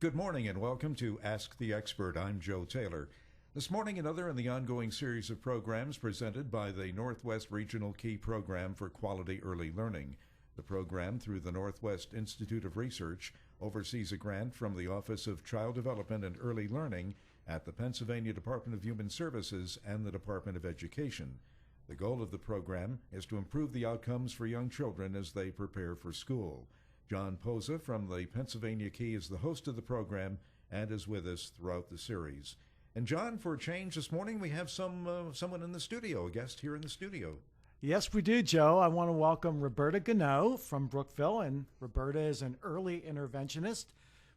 Good morning and welcome to Ask the Expert. I'm Joe Taylor. This morning, another in the ongoing series of programs presented by the Northwest Regional Key Program for Quality Early Learning. The program, through the Northwest Institute of Research, oversees a grant from the Office of Child Development and Early Learning at the Pennsylvania Department of Human Services and the Department of Education. The goal of the program is to improve the outcomes for young children as they prepare for school. John Posa from the Pennsylvania Key is the host of the program and is with us throughout the series. And John, for a change this morning, we have someone in the studio, a guest here in the studio. Yes, we do, Joe. I want to welcome Roberta Ganoe from Brookville, and Roberta is an early interventionist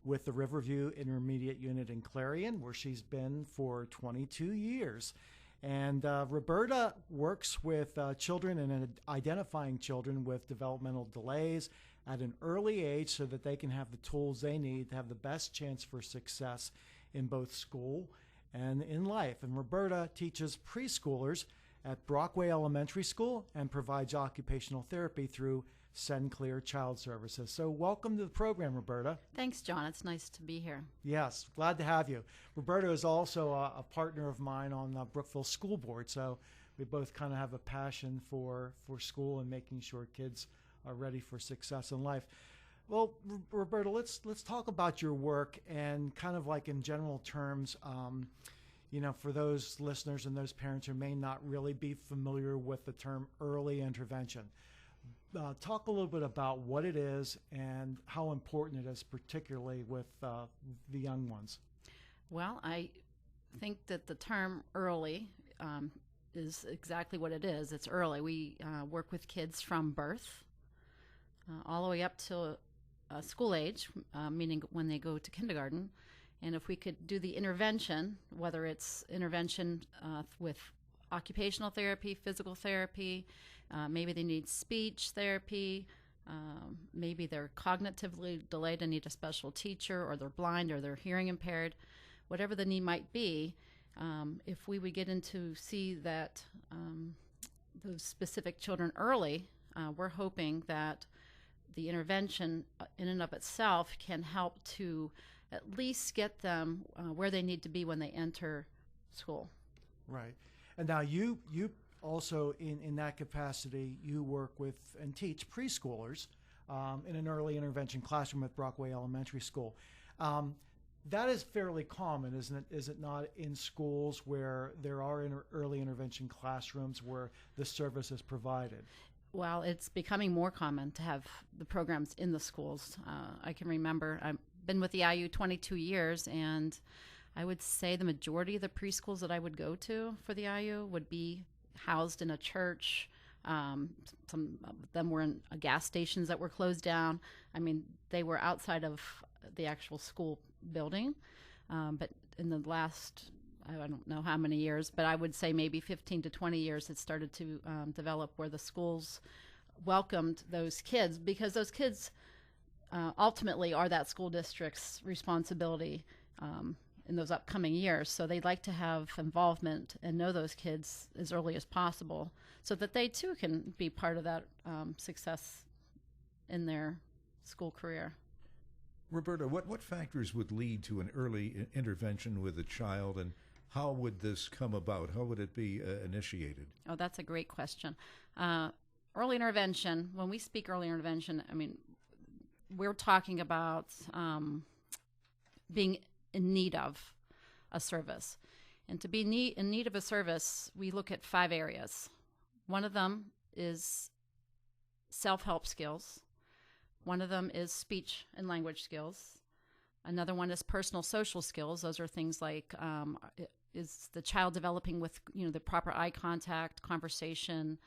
with the Riverview Intermediate Unit in Clarion, where she's been for 22 years. And Roberta works with children and identifying children with developmental delays at an early age so that they can have the tools they need to have the best chance for success in both school and in life. And Roberta teaches preschoolers at Brockway Elementary School and provides occupational therapy through Cen-Clear Child Services. So welcome to the program, Roberta. Thanks, John. It's nice to be here. Yes, glad to have you. Roberta is also a partner of mine on the Brookville School Board, so we both kind of have a passion for school and making sure kids are ready for success in life. Well, Roberta, let's talk about your work and kind of like in general terms, for those listeners and those parents who may not really be familiar with the term early intervention. Talk a little bit about what it is and how important it is, particularly with the young ones. Well, I think that the term early is exactly what it is. It's early. We work with kids from birth all the way up to school age, meaning when they go to kindergarten. And if we could do the intervention, whether it's intervention with occupational therapy, physical therapy, maybe they need speech therapy, maybe they're cognitively delayed and need a special teacher, or they're blind, or they're hearing impaired, whatever the need might be, if we would get into see that those specific children early, we're hoping that the intervention in and of itself can help to at least get them where they need to be when they enter school. Right. And now you also, in that capacity, you work with and teach preschoolers in an early intervention classroom at Brockway Elementary School. That is fairly common, isn't it? Is it not, in schools where there are early intervention classrooms where the service is provided? Well, it's becoming more common to have the programs in the schools. I can remember, I've been with the IU 22 years, and I would say the majority of the preschools that I would go to for the IU would be housed in a church. Some of them were in gas stations that were closed down. I mean, they were outside of the actual school building. But in the last, I don't know how many years, but I would say maybe 15 to 20 years, it started to develop where the schools welcomed those kids, because those kids ultimately are that school district's responsibility in those upcoming years. So they'd like to have involvement and know those kids as early as possible so that they too can be part of that success in their school career. Roberta, what factors would lead to an early intervention with a child, and how would this come about? How would it be initiated? Oh, that's a great question. Early intervention, when we speak early intervention, I mean, we're talking about being in need of a service. And to be in need of a service, we look at 5 areas. One of them is self-help skills. One of them is speech and language skills. Another one is personal social skills. Those are things like, is the child developing with, the proper eye contact, conversation,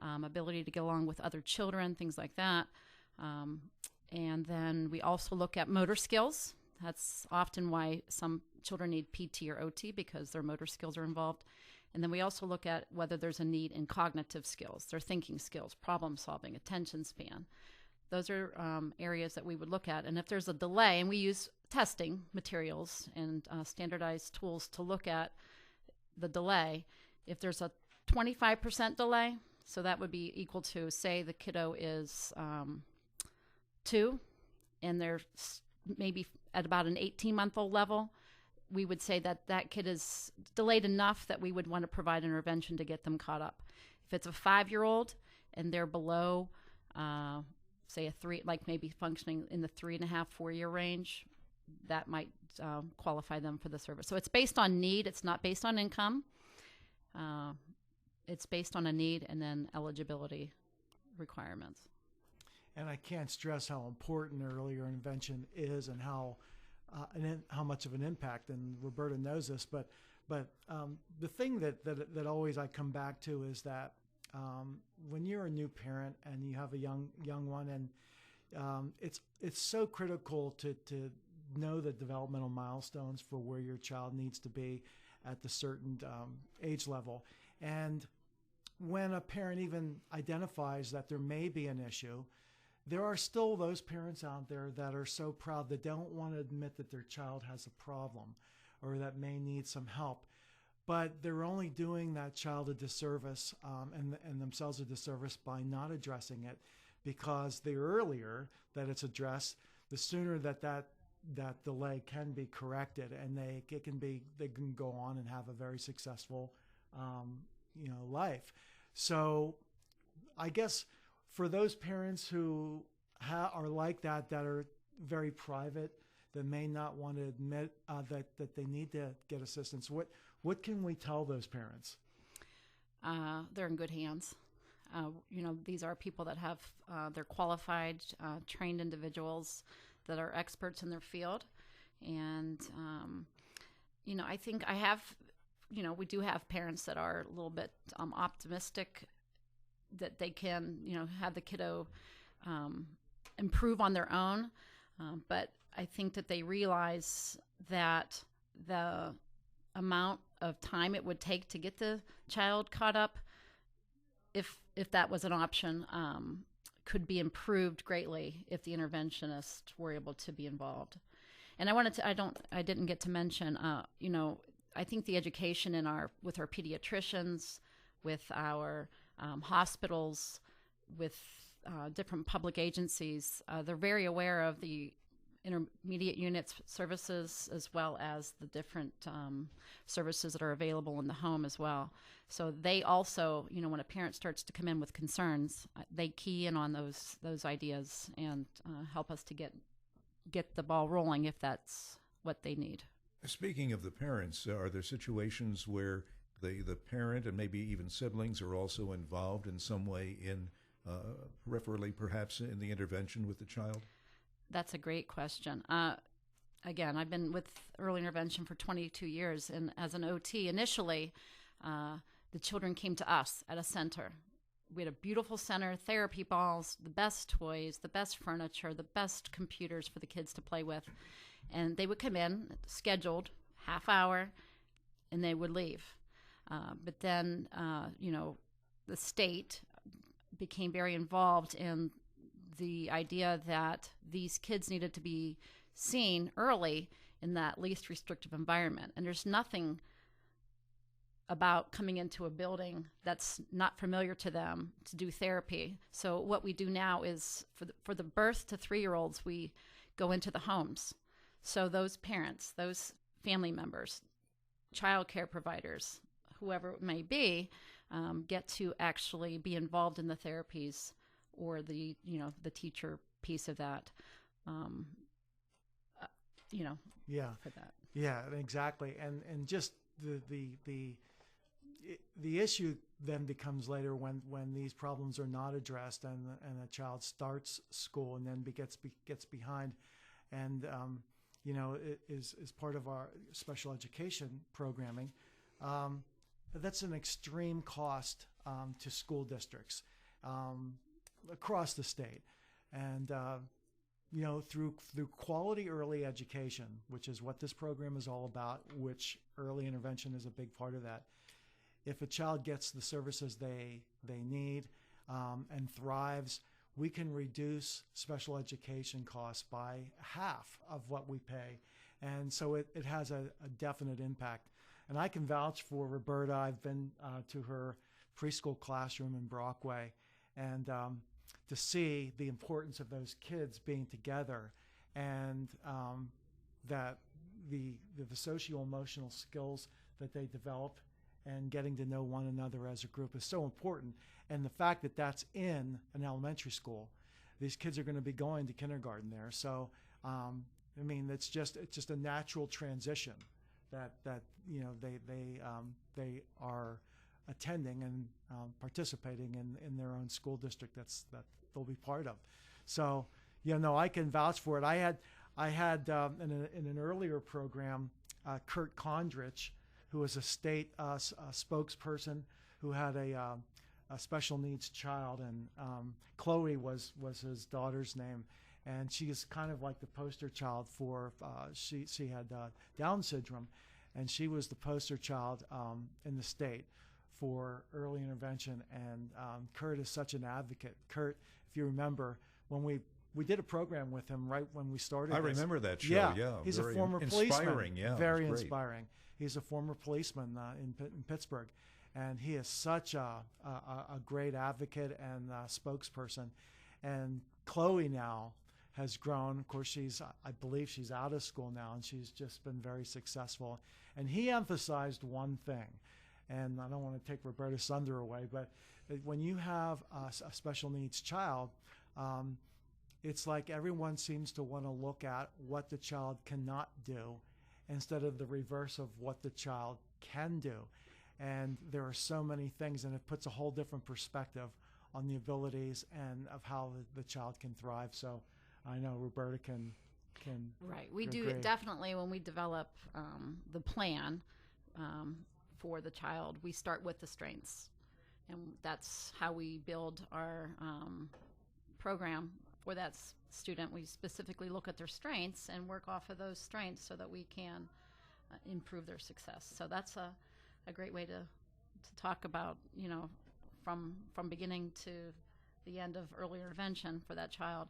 ability to get along with other children, things like that. And then we also look at motor skills. That's often why some children need PT or OT, because their motor skills are involved. And then we also look at whether there's a need in cognitive skills, their thinking skills, problem solving, attention span. Those are areas that we would look at. And if there's a delay, and we use testing materials and standardized tools to look at the delay, if there's a 25% delay, so that would be equal to, say the kiddo is 2 and they're maybe at about an 18-month-old level, we would say that that kid is delayed enough that we would want to provide intervention to get them caught up. If it's a 5-year-old and they're below, say a 3, like maybe functioning in the 3.5, 4-year range, that might qualify them for the service. So it's based on need. It's not based on income. It's based on a need and then eligibility requirements. And I can't stress how important earlier intervention is and how much of an impact. And Roberta knows this, but the thing that always I come back to is that when you're a new parent and you have a young one, and it's so critical to know the developmental milestones for where your child needs to be at the certain age level. And when a parent even identifies that there may be an issue, there are still those parents out there that are so proud that don't want to admit that their child has a problem or that may need some help. But they're only doing that child a disservice and themselves a disservice by not addressing it, because the earlier that it's addressed, the sooner that delay can be corrected, and they can go on and have a very successful life. So I guess for those parents who are like that are very private, that may not want to admit that they need to get assistance, what can we tell those parents? They're in good hands. These are people that have, they're qualified, trained individuals that are experts in their field. And, I think we do have parents that are a little bit optimistic that they can, have the kiddo improve on their own. But I think that they realize that the amount of time it would take to get the child caught up, if that was an option, could be improved greatly if the interventionists were able to be involved. And I didn't get to mention, I think the education with our pediatricians, with our hospitals, with different public agencies, they're very aware of the intermediate units services, as well as the different services that are available in the home as well. So they also, when a parent starts to come in with concerns, they key in on those ideas and help us to get the ball rolling if that's what they need. Speaking of the parents, are there situations where the parent and maybe even siblings are also involved in some way peripherally perhaps in the intervention with the child? That's a great question. Again, I've been with early intervention for 22 years, and as an OT, initially, the children came to us at a center. We had a beautiful center, therapy balls, the best toys, the best furniture, the best computers for the kids to play with. And they would come in, scheduled, half hour, and they would leave. But then, the state became very involved in the idea that these kids needed to be seen early in that least restrictive environment. And there's nothing about coming into a building that's not familiar to them to do therapy. So what we do now is for the birth to 3-year-olds, we go into the homes. So those parents, those family members, child care providers, whoever it may be, get to actually be involved in the therapies or the teacher piece of that, for that. Yeah, exactly. And just the issue then becomes later when these problems are not addressed and a child starts school and then gets behind, and it is part of our special education programming. That's an extreme cost to school districts across the state, and through quality early education, which is what this program is all about, which early intervention is a big part of that. If a child gets the services they need and thrives, we can reduce special education costs by half of what we pay, and so it has a definite impact. And I can vouch for Roberta. I've been to her preschool classroom in Brockway, and to see the importance of those kids being together and that the socio-emotional skills that they develop and getting to know one another as a group is so important. And the fact that that's in an elementary school, these kids are going to be going to kindergarten there. So, I mean, it's just a natural transition that they are attending and participating in their own school district that they'll be part of. So, I can vouch for it. I had in an earlier program, Kurt Condrich, who was a state spokesperson who had a special needs child, and Chloe was his daughter's name, and she is kind of like the poster child for she had Down syndrome, and she was the poster child in the state for early intervention. And Kurt is such an advocate. Kurt, if you remember, when we did a program with him right when we started. I remember that show. Yeah, he's a former inspiring. policeman. Yeah, very inspiring. He's a former policeman in Pittsburgh, and he is such a great advocate and spokesperson. And Chloe now has grown. Of course, I believe she's out of school now, and she's just been very successful. And he emphasized one thing, and I don't want to take Roberta's thunder away, but when you have a special needs child, it's like everyone seems to want to look at what the child cannot do instead of the reverse of what the child can do. And there are so many things, and it puts a whole different perspective on the abilities and of how the child can thrive. So I know Roberta can right. We agree. do definitely when we develop the plan for the child, we start with the strengths, and that's how we build our program for that student. We specifically look at their strengths and work off of those strengths so that we can improve their success. So that's a great way to talk about, from beginning to the end of early intervention for that child.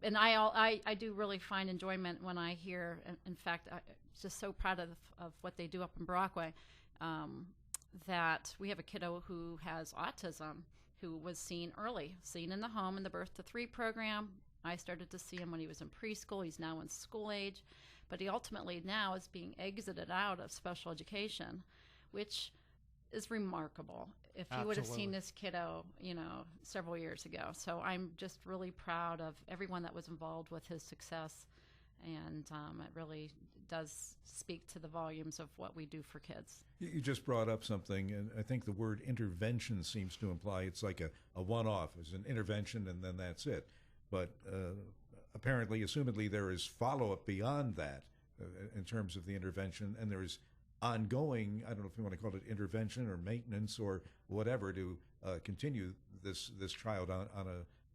And I do really find enjoyment when I hear, in fact, I'm just so proud of what they do up in Brockway, that we have a kiddo who has autism, who was seen early, seen in the home in the Birth to 3 program. I started to see him when he was in preschool. He's now in school age, but he ultimately now is being exited out of special education, which is remarkable. If you would have seen this kiddo, several years ago. So I'm just really proud of everyone that was involved with his success, and it really does speak to the volumes of what we do for kids. You just brought up something, and I think the word intervention seems to imply it's like a one-off. It's an intervention, and then that's it. But apparently, assumedly, there is follow-up beyond that in terms of the intervention, and there is ongoing, I don't know if you want to call it intervention or maintenance or whatever, to continue this child on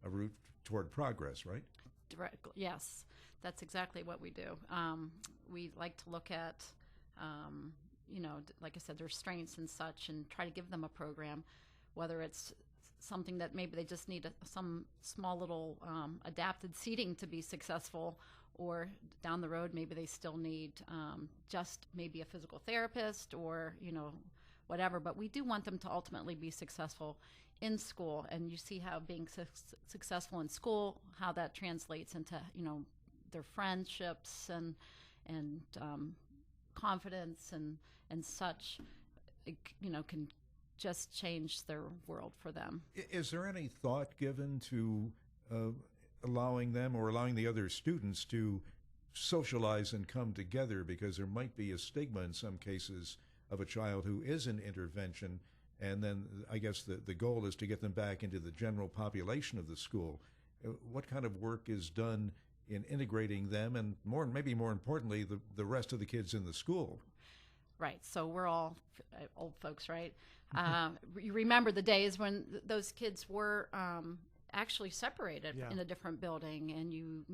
a route toward progress, right? Directly, yes. That's exactly what we do. We like to look at, like I said, their strengths and such, and try to give them a program, whether it's something that maybe they just need some small little adapted seating to be successful, or down the road maybe they still need just maybe a physical therapist or whatever. But we do want them to ultimately be successful in school, and you see how being successful in school, how that translates into their friendships and confidence and such. It, can just change their world for them. Is there any thought given to allowing them or allowing the other students to socialize and come together? Because there might be a stigma in some cases of a child who is in intervention, and then I guess the goal is to get them back into the general population of the school. What kind of work is done in integrating them, and maybe more importantly, the rest of the kids in the school? Right. So we're all old folks, right? You remember the days when those kids were actually separated in a different building, and you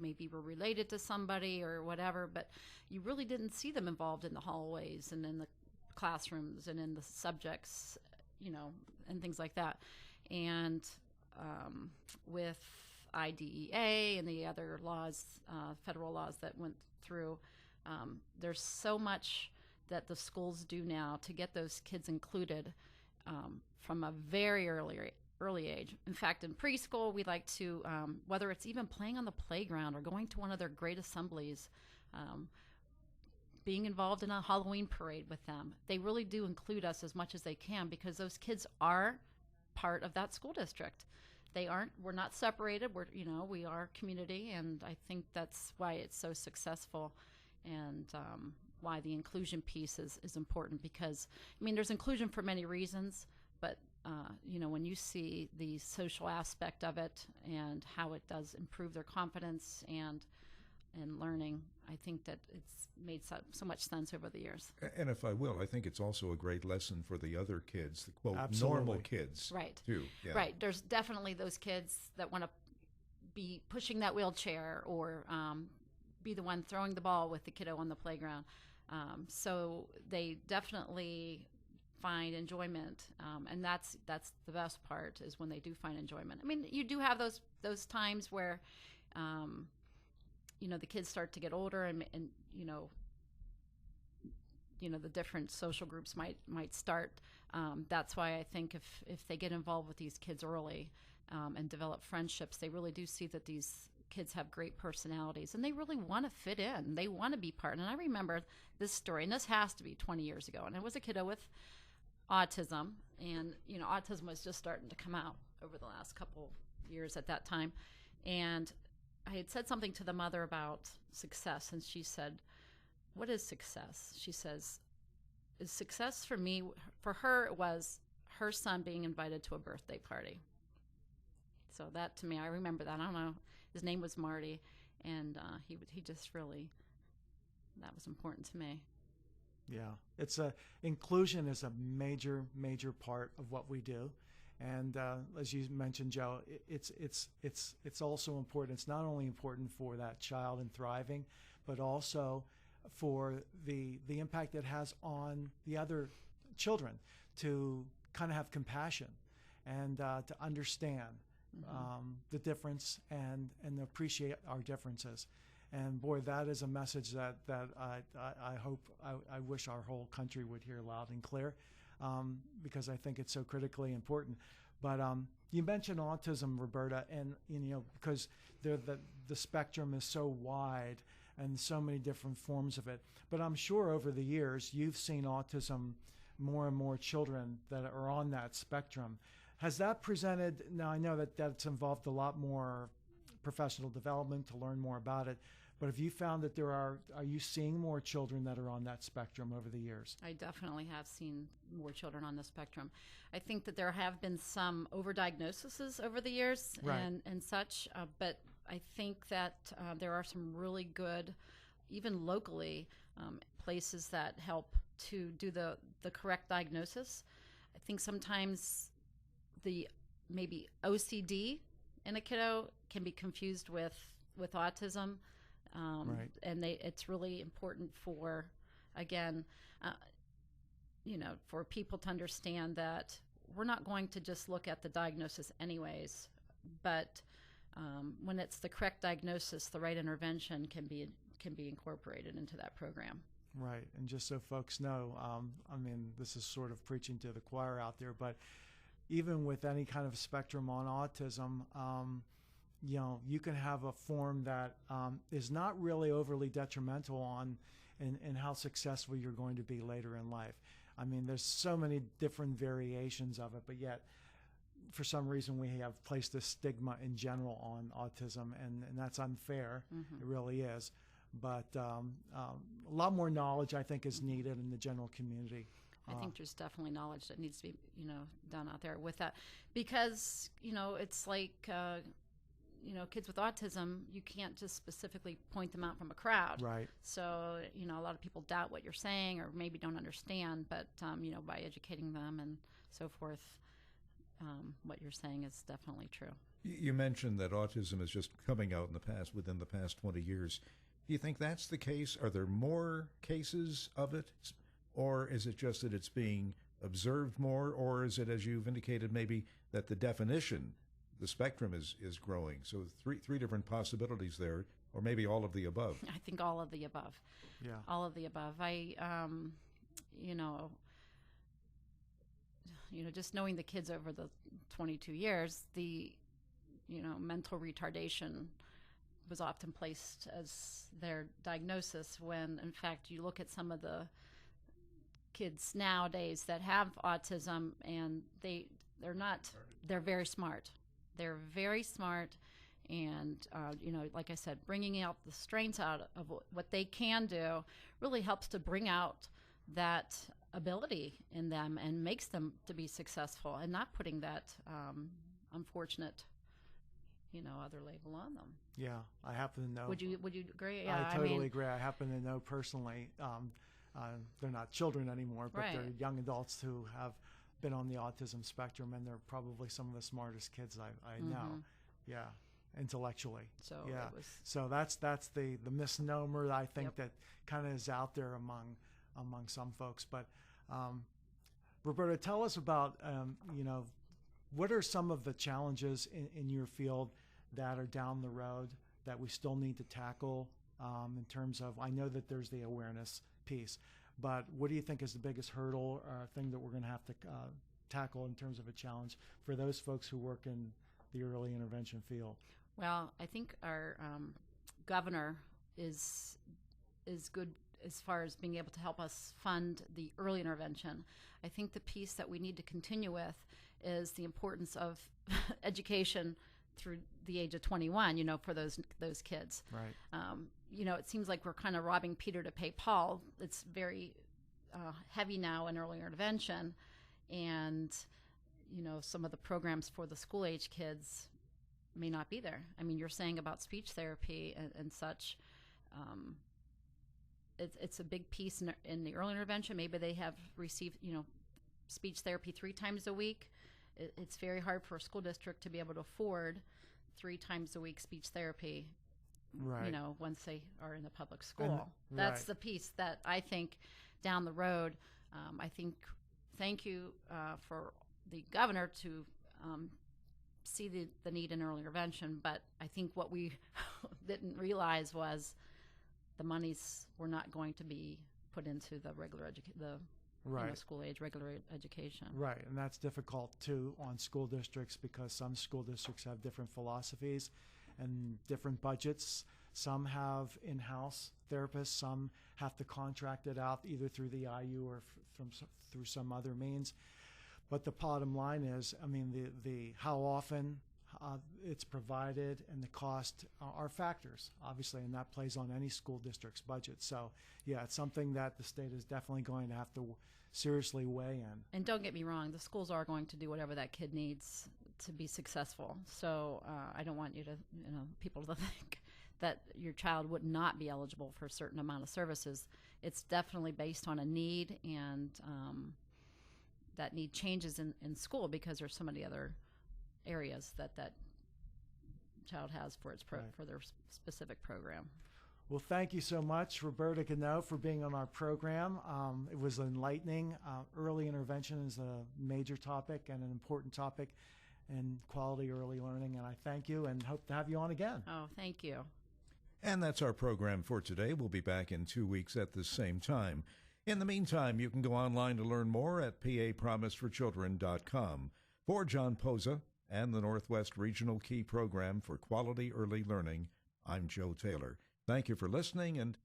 maybe were related to somebody or whatever, but you really didn't see them involved in the hallways and in the classrooms and in the subjects, and things like that. And with IDEA and the other laws, federal laws that went through, there's so much that the schools do now to get those kids included from a very early early age. In fact, in preschool, we like to, whether it's even playing on the playground or going to one of their great assemblies, being involved in a Halloween parade with them, they really do include us as much as they can, because those kids are part of that school district. We're not separated. We are community, and I think that's why it's so successful, and why the inclusion piece is important, because, I mean, there's inclusion for many reasons, but, when you see the social aspect of it and how it does improve their confidence and learning, I think that it's made so much sense over the years. And if I will, I think it's also a great lesson for the other kids, the quote, Absolutely. normal kids, Right. too. Yeah. Right. There's definitely those kids that want to be pushing that wheelchair or be the one throwing the ball with the kiddo on the playground. So they definitely find enjoyment, and that's the best part, is when they do find enjoyment. I mean, you do have those times where the kids start to get older, and the different social groups might start. That's why I think if they get involved with these kids early and develop friendships, they really do see that these kids have great personalities, and they really want to fit in. They want to be part. And I remember this story, and this has to be 20 years ago, and it was a kiddo with autism, and autism was just starting to come out over the last couple years at that time. And I had said something to the mother about success, and she said, "What is success?" She says, "Is success for me," for her, it was her son being invited to a birthday party. So that, to me, I remember that. I don't know, his name was Marty, and he just really, that was important to me. Yeah, inclusion is a major part of what we do. And as you mentioned, Joe, it's also important. It's not only important for that child and thriving, but also for the impact it has on the other children, to kind of have compassion and to understand the difference and appreciate our differences. And boy, that is a message that I wish our whole country would hear loud and clear. Because I think it's so critically important. But you mentioned autism, Roberta, and because the spectrum is so wide and so many different forms of it. But I'm sure over the years you've seen autism, more and more children that are on that spectrum. Has that presented? Now I know that's involved a lot more professional development to learn more about it. But have you found that are you seeing more children that are on that spectrum over the years? I definitely have seen more children on the spectrum. I think that there have been some overdiagnoses over the years, right, and such, but I think that there are some really good, even locally, places that help to do the correct diagnosis. I think sometimes the maybe OCD in a kiddo can be confused with autism. Right. And it's really important for, again, for people to understand that we're not going to just look at the diagnosis anyways, but when it's the correct diagnosis, the right intervention can be incorporated into that program. Right. And just so folks know, I mean, this is sort of preaching to the choir out there, but even with any kind of spectrum on autism, you can have a form that is not really overly detrimental in how successful you're going to be later in life. I mean, there's so many different variations of it, but yet for some reason we have placed a stigma in general on autism, and that's unfair. Mm-hmm. It really is. But a lot more knowledge, I think, is needed in the general community. I think there's definitely knowledge that needs to be, done out there with that, because, it's like, kids with autism, you can't just specifically point them out from a crowd. Right. So, a lot of people doubt what you're saying or maybe don't understand, but, by educating them and so forth, what you're saying is definitely true. You mentioned that autism is just coming out within the past 20 years. Do you think that's the case? Are there more cases of it? Or is it just that it's being observed more? Or is it, as you've indicated, maybe that the definition, the spectrum is growing? So three different possibilities there, or maybe all of the above. I think all of the above. Yeah. All of the above. just knowing the kids over the 22 years, the, mental retardation was often placed as their diagnosis when, in fact, you look at some of the kids nowadays that have autism and they're very smart. They're very smart. And, like I said, bringing out the strengths out of what they can do really helps to bring out that ability in them and makes them to be successful and not putting that unfortunate, other label on them. Yeah, I happen to know. Would you agree? Yeah, I totally agree. I happen to know personally. They're not children anymore, but Right. they're young adults who have been on the autism spectrum, and they're probably some of the smartest kids I know. Yeah, intellectually. So yeah. it was, So that's the misnomer that I think Yep. that kind of is out there among some folks. But Roberta, tell us about what are some of the challenges in your field that are down the road that we still need to tackle in terms of, I know that there's the awareness piece, but what do you think is the biggest hurdle or thing that we're going to have to tackle in terms of a challenge for those folks who work in the early intervention field? well, I think our governor is good as far as being able to help us fund the early intervention. I think the piece that we need to continue with is the importance of education through the age of 21, for those kids. Right. It seems like we're kind of robbing Peter to pay Paul. It's very heavy now in early intervention. And, some of the programs for the school age kids may not be there. I mean, you're saying about speech therapy and such. It's a big piece in the early intervention. Maybe they have received, speech therapy 3 times a week. It's very hard for a school district to be able to afford 3 times a week speech therapy, Right. once they are in the public school. That's right. the piece that I think down the road, thank you for the governor to see the need in early intervention. But I think what we didn't realize was the monies were not going to be put into the regular Right. school age regular education. Right, and that's difficult too on school districts because some school districts have different philosophies and different budgets. Some have in-house therapists, some have to contract it out either through the IU or through some other means. But the bottom line is, I mean, the how often it's provided and the cost are factors, obviously, and that plays on any school district's budget. So, yeah, it's something that the state is definitely going to have to seriously weigh in. And don't get me wrong, the schools are going to do whatever that kid needs to be successful. So I don't want you to, people to think that your child would not be eligible for a certain amount of services. It's definitely based on a need, and that need changes in school because there's so many other areas that child has for its Right. for their specific program. Well, thank you so much, Roberta Ganoe, for being on our program. It was enlightening. Early intervention is a major topic and an important topic in quality early learning, and I thank you and hope to have you on again. Oh, thank you. And that's our program for today. We'll be back in 2 weeks at the same time. In the meantime, you can go online to learn more at papromiseforchildren.com. For John Poza and the Northwest Regional Key Program for Quality Early Learning, I'm Joe Taylor. Thank you for listening, and